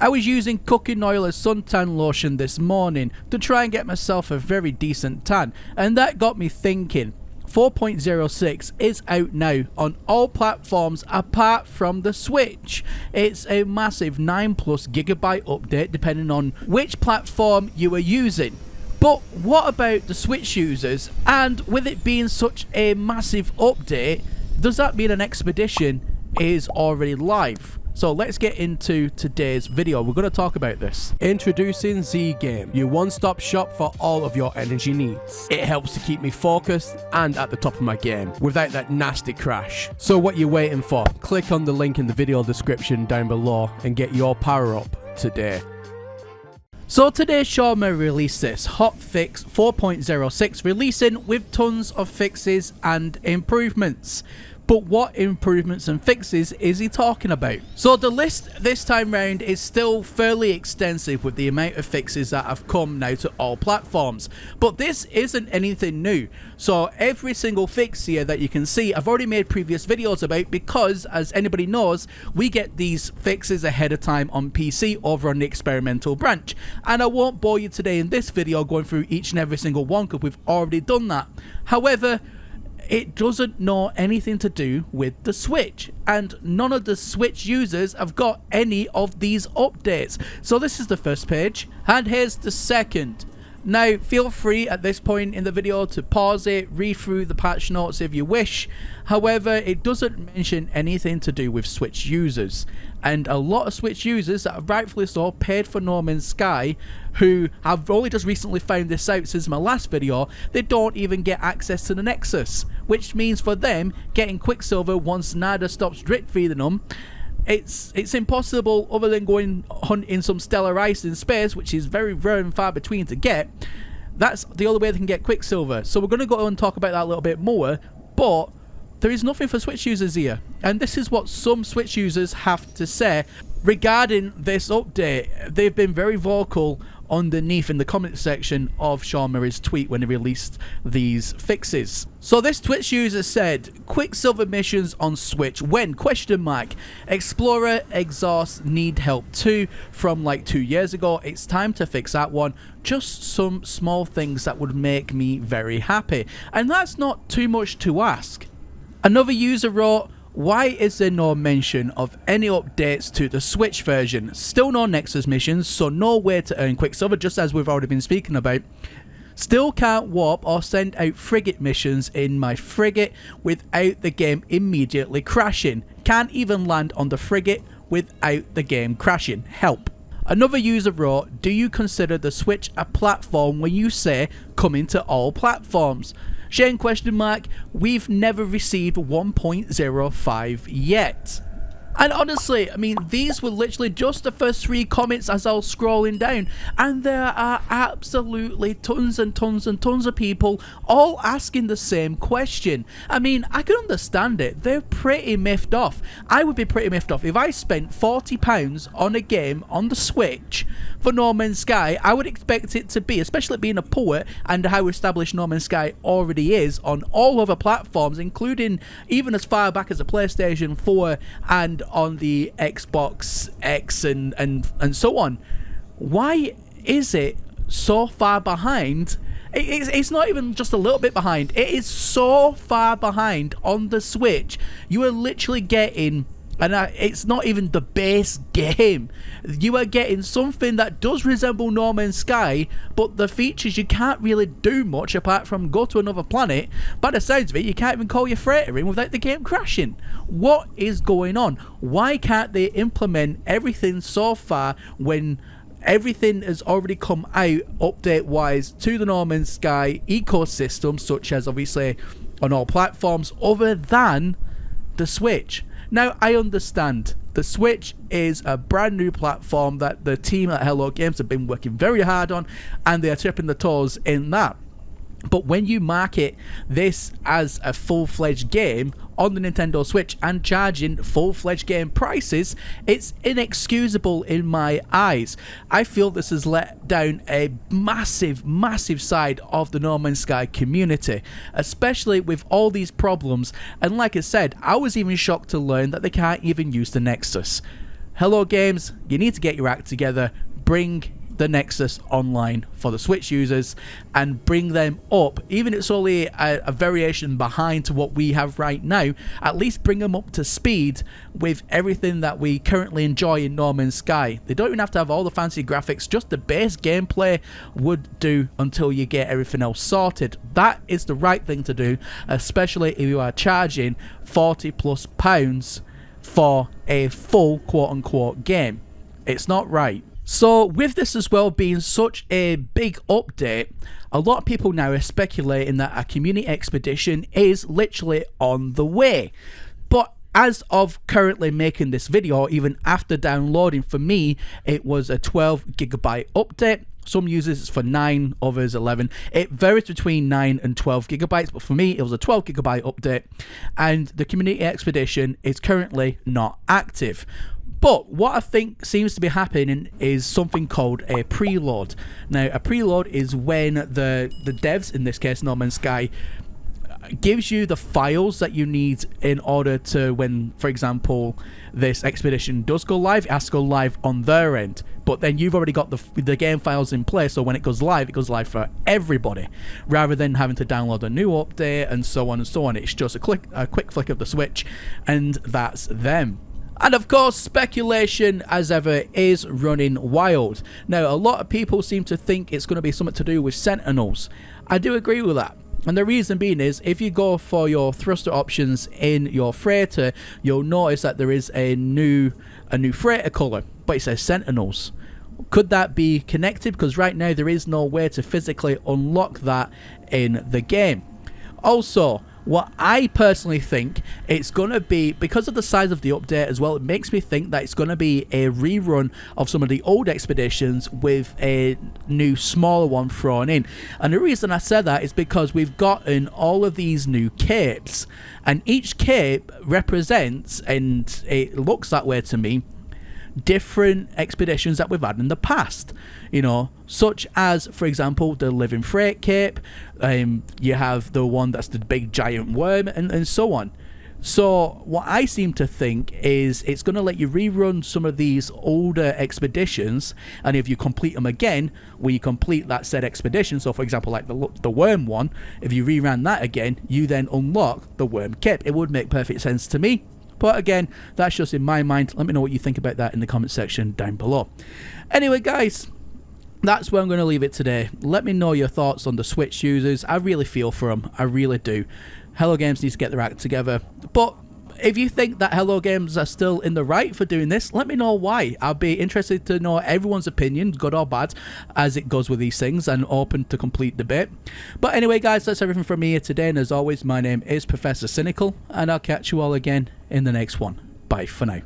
I was using cooking oil as suntan lotion this morning to try and get myself a very decent tan, and that got me thinking. 4.06 is out now on all platforms apart from the Switch. It's a massive 9+ gigabyte update depending on which platform you are using. But what about the Switch users? And with it being such a massive update, does that mean an expedition is already live? So let's get into today's video. We're going to talk about this. Introducing Z-Game, your one-stop shop for all of your energy needs. It helps to keep me focused and at the top of my game without that nasty crash. So what you waiting for? Click on the link in the video description down below and get your power up today. So today Xiaomi released this hotfix 4.06, releasing with tons of fixes and improvements. But what improvements and fixes is he talking about? So the list this time round is still fairly extensive with the amount of fixes that have come now to all platforms. But this isn't anything new. So every single fix here that you can see, I've already made previous videos about because, as anybody knows, we get these fixes ahead of time on PC over on the experimental branch. And I won't bore you today in this video going through each and every single one because we've already done that. However, it doesn't know anything to do with the Switch, and none of the Switch users have got any of these updates. So this is the first page, and here's the second. Now feel free at this point in the video to pause it, read through the patch notes if you wish. However, it doesn't mention anything to do with Switch users, and a lot of Switch users that have rightfully so paid for No Man's Sky, who have only just recently found this out since my last video, they don't even get access to the Nexus, which means for them getting Quicksilver once NADA stops drip feeding them, it's impossible other than going hunting some stellar ice in space, which is very rare and far between to get. That's the only way they can get Quicksilver. So we're going to go and talk about that a little bit more, but there is nothing for Switch users here, and this is what some Switch users have to say regarding this update. They've been very vocal underneath in the comment section of Xiaomi's tweet when he released these fixes. So this Twitch user said, Quicksilver missions on Switch when ? Explorer exhaust need help too from like 2 years ago. It's time to fix that one. Just some small things that would make me very happy, and that's not too much to ask. Another user wrote, why is there no mention of any updates to the Switch version? Still no Nexus missions, so no way to earn Quicksilver, just as we've already been speaking about. Still can't warp or send out frigate missions in my frigate without the game immediately crashing. Can't even land on the frigate without the game crashing. Help. Another user wrote, do you consider the Switch a platform when you say coming to all platforms? Shane ? We've never received 1.05 yet. And honestly, I mean, these were literally just the first 3 comments as I was scrolling down, and there are absolutely tons and tons and tons of people all asking the same question. I mean, I can understand it. They're pretty miffed off. I would be pretty miffed off if I spent £40 on a game on the Switch for No Man's Sky. I would expect it to be, especially being a poet and how established No Man's Sky already is on all other platforms, including even as far back as the PlayStation 4 and on the Xbox X and so on. Why is it so far behind? It's not even just a little bit behind. It is so far behind on the Switch. You are literally getting, and it's not even the base game. You are getting something that does resemble No Man's Sky, but the features you can't really do much apart from go to another planet. By the sounds of it, you can't even call your freighter in without the game crashing. What is going on? Why can't they implement everything so far when everything has already come out update-wise to the No Man's Sky ecosystem, such as obviously on all platforms other than the Switch? Now, I understand the Switch is a brand new platform that the team at Hello Games have been working very hard on, and they are tipping the toes in that. But when you market this as a full-fledged game on the Nintendo Switch and charging full-fledged game prices, it's inexcusable in my eyes. I feel this has let down a massive, massive side of the No Man's Sky community, especially with all these problems. And like I said, I was even shocked to learn that they can't even use the Nexus. Hello Games, you need to get your act together, bring the Nexus online for the Switch users and bring them up, even if it's only a variation behind to what we have right now. At least bring them up to speed with everything that we currently enjoy in No Man's Sky. They don't even have to have all the fancy graphics, just the base gameplay would do until you get everything else sorted. That is the right thing to do, especially if you are charging £40+ for a full quote-unquote game. It's not right. So with this as well being such a big update, a lot of people now are speculating that a community expedition is literally on the way. But as of currently making this video, even after downloading, for me it was a 12GB update. Some users it's for 9, others 11. It varies between 9 and 12GB, but for me it was a 12GB update, and the community expedition is currently not active. But what I think seems to be happening is something called a preload. Now, a preload is when the devs, in this case No Man's Sky, gives you the files that you need in order to, when, for example, this expedition does go live, it has to go live on their end. But then you've already got the game files in place, so when it goes live for everybody, rather than having to download a new update and so on and so on. It's just a quick flick of the switch, and that's them. And of course, speculation, as ever, is running wild. Now, a lot of people seem to think it's going to be something to do with Sentinels. I do agree with that. And the reason being is, if you go for your thruster options in your freighter, you'll notice that there is a new freighter colour, but it says Sentinels. Could that be connected? Because right now there is no way to physically unlock that in the game. Also, what I personally think it's going to be, because of the size of the update as well, it makes me think that it's going to be a rerun of some of the old expeditions with a new smaller one thrown in. And the reason I said that is because we've gotten all of these new capes, and each cape represents, and it looks that way to me, different expeditions that we've had in the past, you know, such as, for example, the Living Freight cape. You have the one that's the big giant worm, and so on. So what I seem to think is it's going to let you rerun some of these older expeditions, and if you complete them again, when you complete that said expedition, so for example like the worm one, if you reran that again, you then unlock the worm cape. It would make perfect sense to me. But again, that's just in my mind. Let me know what you think about that in the comment section down below. Anyway, guys, that's where I'm going to leave it today. Let me know your thoughts on the Switch users. I really feel for them. I really do. Hello Games needs to get their act together. But if you think that Hello Games are still in the right for doing this, let me know why. I'll be interested to know everyone's opinion, good or bad, as it goes with these things, and open to complete debate. But anyway, guys, that's everything from me here today, and as always, my name is Professor Cynical, and I'll catch you all again in the next one. Bye for now.